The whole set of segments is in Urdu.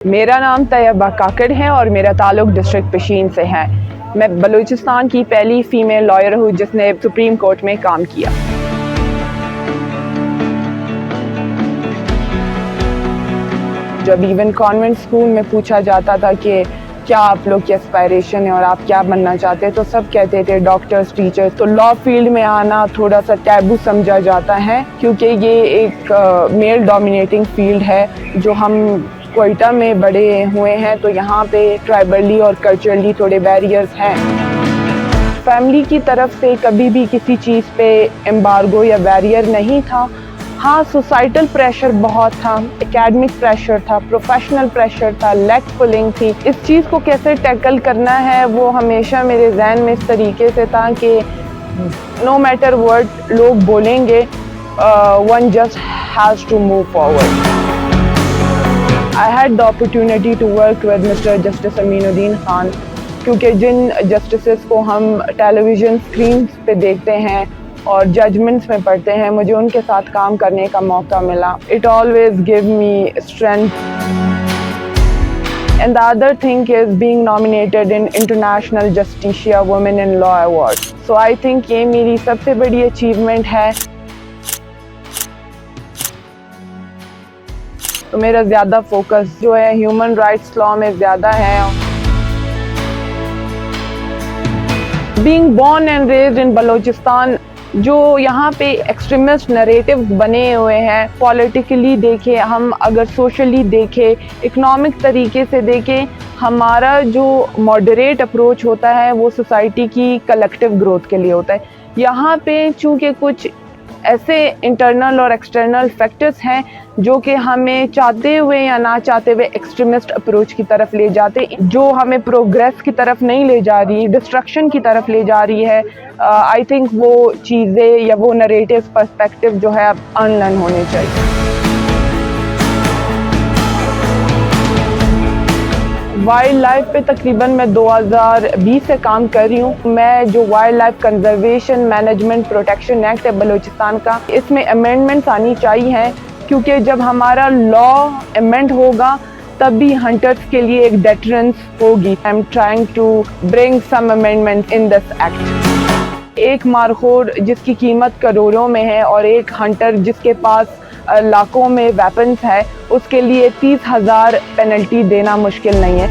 میرا نام طیبہ کاکڑ ہے اور میرا تعلق ڈسٹرکٹ پشین سے ہے۔ میں بلوچستان کی پہلی فیمیل لائر ہوں جس نے سپریم کورٹ میں کام کیا۔ جب ایون کانوینٹ اسکول میں پوچھا جاتا تھا کہ کیا آپ لوگ کی اسپائریشن ہے اور آپ کیا بننا چاہتے ہیں، تو سب کہتے تھے ڈاکٹرز، ٹیچرز۔ تو لا فیلڈ میں آنا تھوڑا سا ٹیبو سمجھا جاتا ہے کیونکہ یہ ایک میل ڈومینیٹنگ فیلڈ ہے۔ جو ہم کوئٹہ میں بڑے ہوئے ہیں تو یہاں پہ ٹرائبلی اور کلچرلی تھوڑے بیریئرز ہیں۔ فیملی کی طرف سے کبھی بھی کسی چیز پہ ایمبارگو یا بیریئر نہیں تھا۔ ہاں، سوسائٹل پریشر بہت تھا، اکیڈمک پریشر تھا، پروفیشنل پریشر تھا، لیگ پلنگ تھی۔ اس چیز کو کیسے ٹیکل کرنا ہے وہ ہمیشہ میرے ذہن میں اس طریقے سے تھا کہ نو میٹر what لوگ بولیں گے، one just has to move forward۔ I had the opportunity to work with Mr. Justice امین الدین خان، کیونکہ جن جسٹسز کو ہم ٹیلی ویژن اسکرینس پہ دیکھتے ہیں اور ججمنٹس میں پڑھتے ہیں، مجھے ان کے ساتھ کام کرنے کا موقع ملا۔ It always gave me strength. And the other thing is being nominated in International Justicia Women in Law Award. So I think یہ میری سب سے بڑی اچیومنٹ ہے۔ تو میرا زیادہ فوکس جو ہے ہیومن رائٹس لاء میں زیادہ ہے۔ Being born and raised in Balochistan, جو یہاں پہ ایکسٹریمسٹ نریٹیوز بنے ہوئے ہیں، پولیٹیکلی دیکھیں ہم، اگر سوشلی دیکھیں، اکنامک طریقے سے دیکھیں، ہمارا جو ماڈریٹ اپروچ ہوتا ہے وہ سوسائٹی کی کلیکٹیو گروتھ کے لیے ہوتا ہے۔ یہاں پہ چونکہ کچھ ایسے انٹرنل اور ایکسٹرنل فیکٹرز ہیں جو کہ ہمیں چاہتے ہوئے یا نہ چاہتے ہوئے ایکسٹریمسٹ اپروچ کی طرف لے جاتے، جو ہمیں پروگریس کی طرف نہیں لے جا رہی، ڈسٹرکشن کی طرف لے جا رہی ہے۔ آئی تھنک وہ چیزیں یا وہ نریٹیو پرسپیکٹیو جو ہے اب ان لرن ہونے چاہیے۔ وائلڈ لائف پہ تقریباً میں 2020 سے کام کر رہی ہوں۔ میں جو wild life conservation management protection act ہے بلوچستان کا، اس میں امینڈمنٹس آنی چاہیے ہیں، کیونکہ جب ہمارا لا امینڈ ہوگا تب بھی ہنٹرز کے لیے ایک ڈیٹرنس ہوگی۔ I am trying to bring some amendment in this act. ایک مارخور جس کی قیمت کروڑوں میں ہے اور ایک ہنٹر جس کے پاس لاکھوں میں ویپنز ہے، اس کے لیے 30,000 پینلٹی دینا مشکل نہیں ہے۔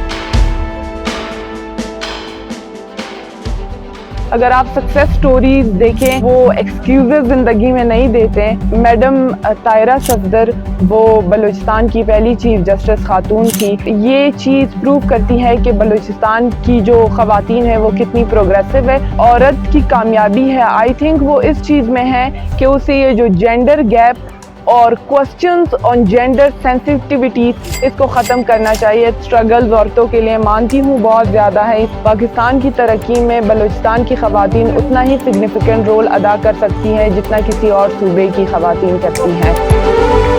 اگر آپ سکسیس سٹوریز دیکھیں، وہ ایکسکیوزز زندگی میں نہیں دیتے۔ میڈم طاہرہ صفدر، وہ بلوچستان کی پہلی چیف جسٹس خاتون تھی۔ یہ چیز پروو کرتی ہے کہ بلوچستان کی جو خواتین ہیں وہ کتنی پروگریسو ہے۔ عورت کی کامیابی ہے، آئی تھنک وہ اس چیز میں ہے کہ اسے یہ جو جینڈر گیپ اور کوسچنز آن جینڈر سینسٹیوٹیز، اس کو ختم کرنا چاہیے۔ اسٹرگلز عورتوں کے لیے مانتی ہوں بہت زیادہ ہے۔ پاکستان کی ترقی میں بلوچستان کی خواتین اتنا ہی سگنیفیکنٹ رول ادا کر سکتی ہیں جتنا کسی اور صوبے کی خواتین کرتی ہیں۔